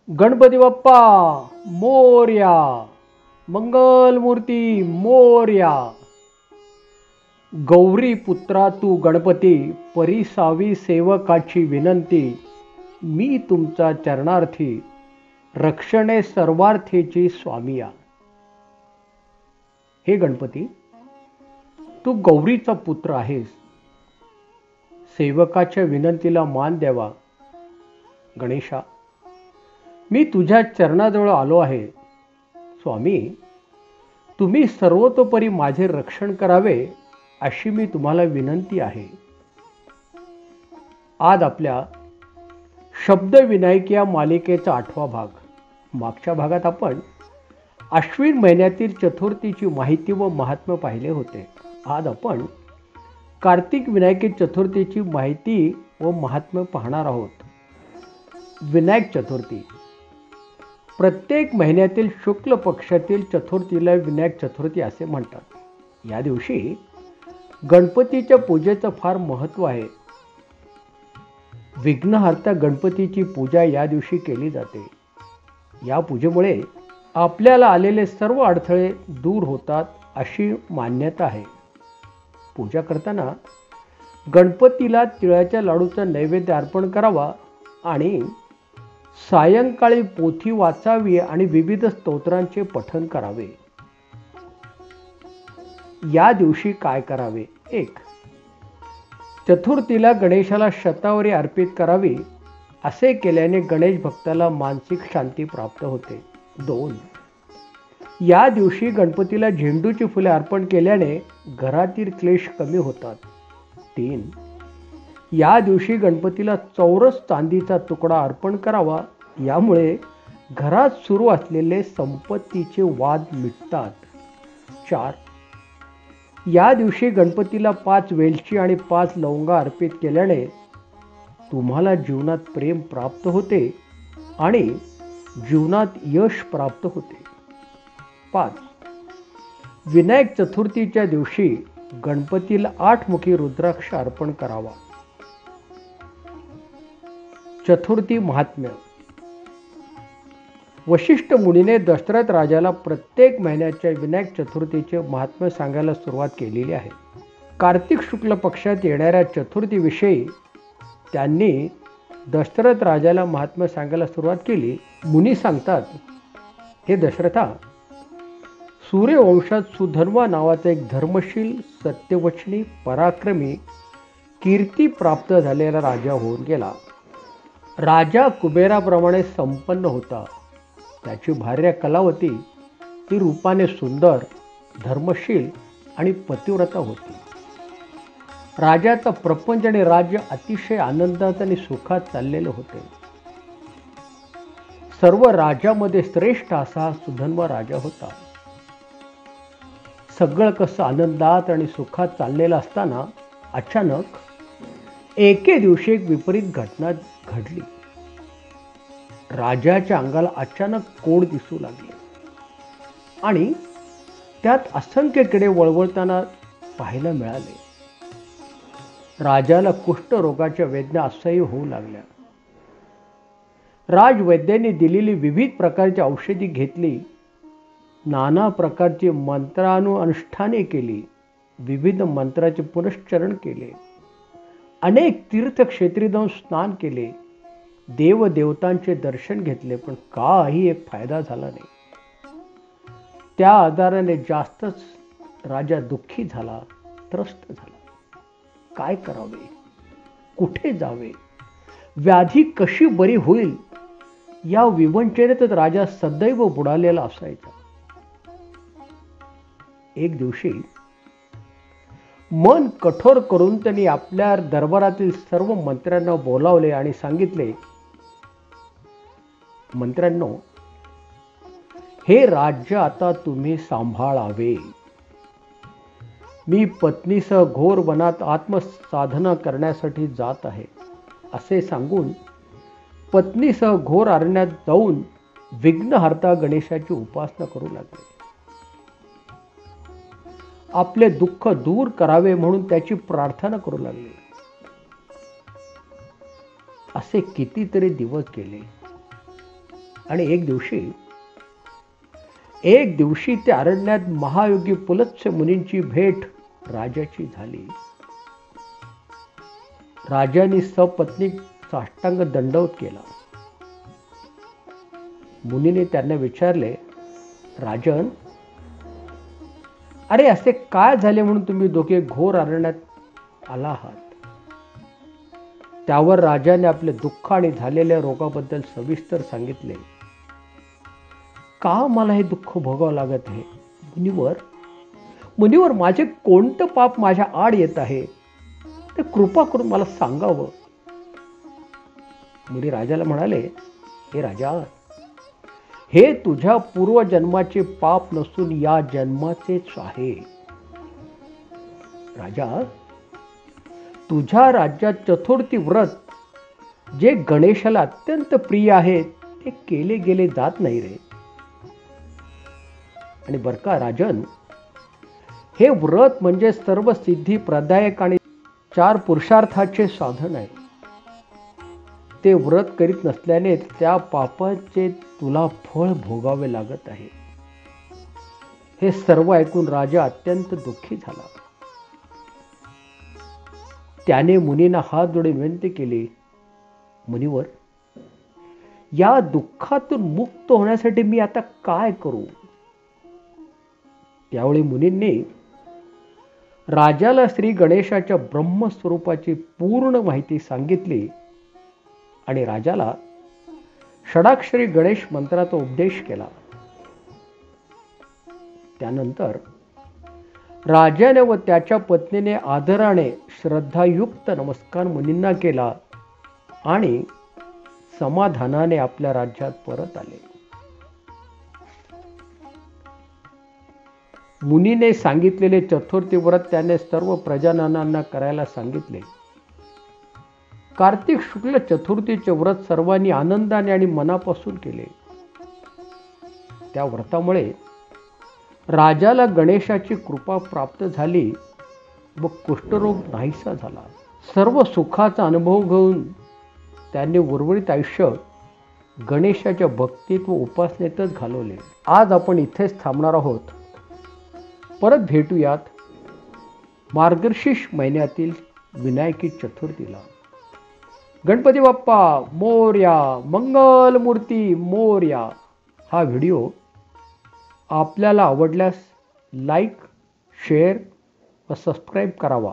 गणपती बाप्पा मोरया, मंगलमूर्ती मोरया. गौरी पुत्रा तू गणपती, परिसावी सेवकाची विनंती. मी तुमचा चरणार्थी, रक्षणे सर्वार्थेची स्वामिया. हे गणपती, तू गौरीचा पुत्र आहेस. सेवकाच्या विनंतीला मान द्यावा. गणेशा, मी तुझ्या चरणाजवळ आलो आहे. स्वामी, तुम्ही सर्वतोपरी माझे रक्षण करावे अशी मी तुम्हाला विनंती आहे. आज आपल्या शब्द विनायक या मालिकेचा 8वा भाग. मागच्या भागात आपण अश्विन महिन्यातील चतुर्थीची माहिती व महात्म्य पाहिले होते. आज आपण कार्तिक विनायकी चतुर्थीची माहिती व महात्म्य पाहणार आहोत. विनायक चतुर्थी प्रत्येक महिन्यातील शुक्ल पक्षातील चतुर्थीला विनायक चतुर्थी असे म्हणतात. या दिवशी गणपतीच्या पूजेचं फार महत्त्व आहे. विघ्नहर्ता गणपतीची पूजा या दिवशी केली जाते. या पूजेमुळे आपल्याला आलेले सर्व अडथळे दूर होतात अशी मान्यता आहे. पूजा करताना गणपतीला तिळाच्या लाडूचा नैवेद्य अर्पण करावा आणि सायंकाळी पोथी वाचावी आणि विविध स्तोत्रांचे पठण करावे. या दिवशी काय करावे? 1. चतुर्थीला गणेशाला शतावरी अर्पित करावी. असे केल्याने गणेश भक्ताला मानसिक शांती प्राप्त होते. 2. या दिवशी गणपतीला झेंडूची फुले अर्पण केल्याने घरातील क्लेश कमी होतात. 3. या दिवशी गणपतीला चौरस चांदीचा तुकडा अर्पण करावा. यामुळे घरात सुरू असलेले संपत्तीचे वाद मिटतात. 4. या दिवशी गणपतीला 5 वेलची आणि 5 लवंगा अर्पित केल्याने तुम्हाला जीवनात प्रेम प्राप्त होते आणि जीवनात यश प्राप्त होते. 5. विनायक चतुर्थीच्या दिवशी गणपतीला 8 मुखी रुद्राक्ष अर्पण करावा. चतुर्थी महात्म्य. वशिष्ठ मुनीने दशरथ राजाला प्रत्येक महिन्याच्या विनायक चतुर्थीचे महात्म्य सांगायला सुरुवात केलेली आहे. कार्तिक शुक्ल पक्षात येणाऱ्या चतुर्थीविषयी त्यांनी दशरथ राजाला महात्म्य सांगायला सुरुवात केली. मुनी सांगतात, हे दशरथा, सूर्यवंशात सुधन्वा नावाचा एक धर्मशील, सत्यवचनी, पराक्रमी, कीर्ती प्राप्त झालेला राजा होऊन गेला. राजा कुबेराप्रमाणे संपन्न होता. त्याची भार्या कलावती ती रूपाने सुंदर, धर्मशील आणि पतिव्रता होती. राजाचा प्रपंच आणि राज्य अतिशय आनंदात आणि सुखात चाललेले होते. सर्व राजामध्ये श्रेष्ठ असा सुधन्वा राजा होता. सगळं कसं आनंदात आणि सुखात चाललेलं असताना अचानक एके दिवशी एक विपरीत घटना घडली. राजाच्या अंगाला अचानक कोड दिसू लागले आणि त्यात असंख्य किडे वळवळताना पाहायला मिळाले. राजाला कुष्ठरोगाच्या वेदना असह्य होऊ लागल्या. राजवैद्यांनी दिलेली विविध प्रकारची औषधी घेतली. नाना प्रकारची मंत्रानुष्ठाने केली. विविध मंत्राचे पुनश्चरण केले. अनेक तीर्थक्षेत्री जाऊन स्नान केले. देवदेवतांचे दर्शन घेतले, पण काही एक फायदा झाला नाही. त्या आजाराने जास्तच राजा दुःखी झाला, त्रस्त झाला. काय करावे? कुठे जावे? व्याधी कशी बरी होईल या विवंचनेतच राजा सदैव बुडालेला असायचा. एक दिवशी मन कठोर करून त्यांनी आपल्या दरबारातील सर्व मंत्र्यांना बोलावले आणि सांगितले, मंत्र्यांनो, हे राज्य आता तुम्ही सांभाळावे. मी पत्नीसह घोर वनात आत्मसाधना करण्यासाठी जात आहे. असे सांगून पत्नीसह घोर अरण्यात जाऊन विघ्नहर्ता गणेशाची उपासना करू लागले. आपले दुःख दूर करावे म्हणून त्याची प्रार्थना करू लागले. असे कितीतरी दिवस गेले. आणि एक दिवशी त्या अरण्यात महायोगी पुलत्स्य मुनींची भेट राजाची झाली. राजाने सपत्नीक साष्टांग दंडवत केला. मुनीने त्यांना विचारले, राजन, अरे असे काय झाले म्हणून तुम्ही दोघे घोर अरण्यात आला आहात? त्यावर राजाने आपले दुःख आणि झालेल्या रोगाबद्दल सविस्तर सांगितले. का मला हे दुःख भोगावं लागत आहे? मुनीवर माझे कोणतं पाप माझ्या आड येत आहे ते कृपा करून मला सांगावं. मुनी राजाला म्हणाले, हे राजा, हे तुझ्या पूर्वजन्माचे पाप नसून या जन्माचेच आहे. राजा, तुझ्या राज्यात चतुर्थी व्रत जे गणेशाला अत्यंत प्रिय आहे ते केले गेले जात नाही रे. आणि बर का राजन, हे व्रत म्हणजे सर्व सिद्धी प्रदायक आणि 4 पुरुषार्थाचे साधन आहे. ते व्रत करीत नसल्याने त्या पापाचे तुला फळ भोगावे लागत आहे. हे सर्व ऐकून राजा अत्यंत दुःखी झाला. त्याने मुनींना हात जोडून विनंती केली, मुनीवर, या दुःखातून मुक्त होण्यासाठी मी आता काय करू? त्यावेळी मुनींनी राजाला श्री गणेशाच्या ब्रह्मस्वरूपाची पूर्ण माहिती सांगितली आणि राजाला षडाक्षरी गणेश मंत्राचा उपदेश केला. त्यानंतर राजाने व त्याच्या पत्नीने आदराने श्रद्धायुक्त नमस्कार मुनींना केला आणि समाधानाने आपल्या राज्यात परत आले. मुनीने सांगितलेले चतुर्थी व्रत त्याने सर्व प्रजाजनांना करायला सांगितले. कार्तिक शुक्ल चतुर्थीचे व्रत सर्वांनी आनंदाने आणि मनापासून केले. त्या व्रतामुळे राजाला गणेशाची कृपा प्राप्त झाली व कुष्ठरोग नाहीसा झाला. सर्व सुखाचा अनुभव घेऊन त्यांनी उर्वरित आयुष्य गणेशाच्या भक्तीत व उपासनेतच घालवले. आज आपण इथेच थांबणार आहोत. परत भेटूयात मार्गशीर्ष महिन्यातील विनायकी चतुर्थीला. गणपती बाप्पा मोरया, मंगलमूर्ती मोरया. हा व्हिडिओ आपल्याला आवडल्यास लाईक, शेअर व सबस्क्राईब करावा.